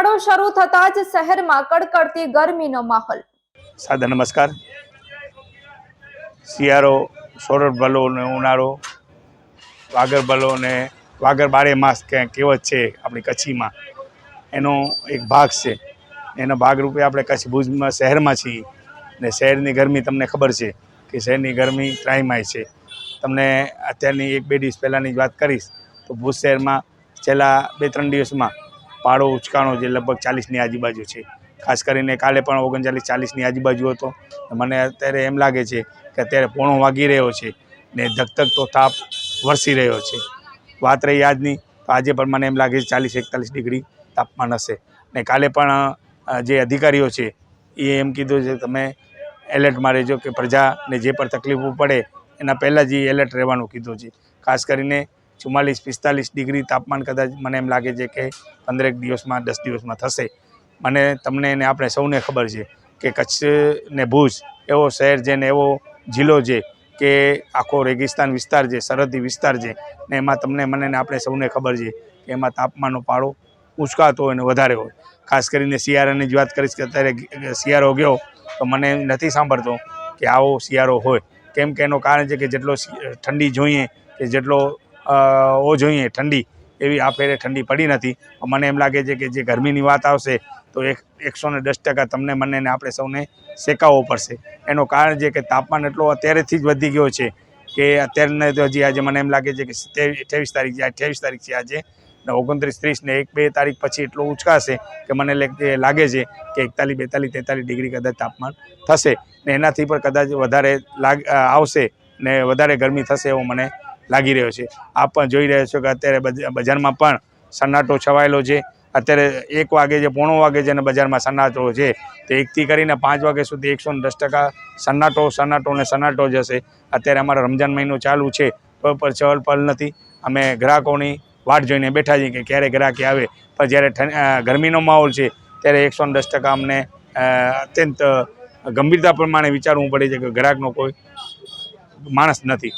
ઉનાળો શરૂ થતા જ શહેરમાં કડકડતી ગરમીનો માહોલ। સાદા નમસ્કાર। શિયાળો સોરઠ ભલો ને ઉનાળો વાગર ભલો ને વાગર બારે માસ કહેવત છે આપણી કચ્છીમાં, એનો એક ભાગ છે। એના ભાગરૂપે આપણે કચ્છ ભુજમાં શહેરમાં છીએ ને શહેરની ગરમી તમને ખબર છે કે શહેરની ગરમી ત્રાહિમાય છે। તમને અત્યારની 1-2 દિવસ પહેલાંની જ વાત કરીશ તો ભુજ શહેરમાં છેલ્લા 2-3 દિવસમાં પારો ઉચકાણો જે લગભગ 40ની આજુબાજુ છે। ખાસ કરીને કાલે પણ 39-40ની આજુબાજુ હતો। મને અત્યારે એમ લાગે છે કે અત્યારે પોણો વાગી રહ્યો છે ને ધકધકતો તાપ વરસી રહ્યો છે। વાત રહી આજની, તો આજે પણ મને એમ લાગે છે 40-41 ડિગ્રી તાપમાન હશે ને કાલે પણ જે અધિકારીઓ છે એ એમ કીધું છે તમે એલર્ટમાં રહેજો કે પ્રજાને જે પણ તકલીફો પડે એના પહેલાં જ એલર્ટ રહેવાનું કીધું છે। ખાસ કરીને 44-45 ડિગ્રી તાપમાન કદાચ મને એમ લાગે છે કે 15 દિવસમાં 10 દિવસમાં થશે। મને તમને ને આપણે સૌને ખબર છે કે કચ્છ ને ભુજ એવો શહેર છે ને એવો જિલ્લો છે કે આખો રેગિસ્તાન વિસ્તાર છે, સરહદી વિસ્તાર છે ને એમાં તમને મને ને આપણે સૌને ખબર છે કે એમાં તાપમાનનો પારો ઉંચકાતો હોય ને વધારે હોય। ખાસ કરીને શિયાળાની જ વાત કરીશ કે અત્યારે શિયાળો ગયો તો મને નથી સાંભળતો કે આવો શિયાળો હોય, કેમ કે એનું કારણ છે કે જેટલો ઠંડી જોઈએ કે જેટલો જોઈએ ઠંડી એવી આ ફેરે ઠંડી પડી નથી। મને એમ લાગે છે કે જે ગરમીની વાત આવશે તો 110% તમને મને ને આપણે સૌને શેકાવવો પડશે। એનું કારણ છે કે તાપમાન એટલો અત્યારેથી જ વધી ગયો છે કે અત્યારને તો હજી આજે મને એમ લાગે છે કે 28 તારીખ છે, 28 તારીખ છે આજે ને 29, 30 ને 1-2 તારીખ પછી એટલું ઉચકાશે કે મને લાગે છે કે 41, 42, 43 ડિગ્રી કદાચ તાપમાન થશે ને એનાથી પણ કદાચ વધારે આવશે ને વધારે ગરમી થશે એવું મને લાગી રહ્યો છે। આપ પણ જોઈ રહ્યા છો કે અત્યારે બજારમાં પણ સન્નાટો છવાયેલો છે। અત્યારે 1 વાગે છે, પોણો વાગે છે અને બજારમાં સન્નાટો છે તો 1થી કરીને 5 વાગ્યા સુધી 110% સન્નાટો જ હશે। અત્યારે અમારો રમજાન મહિનો ચાલુ છે કોઈ પણ ચહલ પહલ નથી। અમે ગ્રાહકોની વાટ જોઈને બેઠા છીએ કે ક્યારે ગ્રાહકી આવે, પણ જ્યારે ગરમીનો માહોલ છે ત્યારે 110% અમને અત્યંત ગંભીરતા પ્રમાણે વિચારવું પડે છે કે ગ્રાહકનો કોઈ માણસ નથી।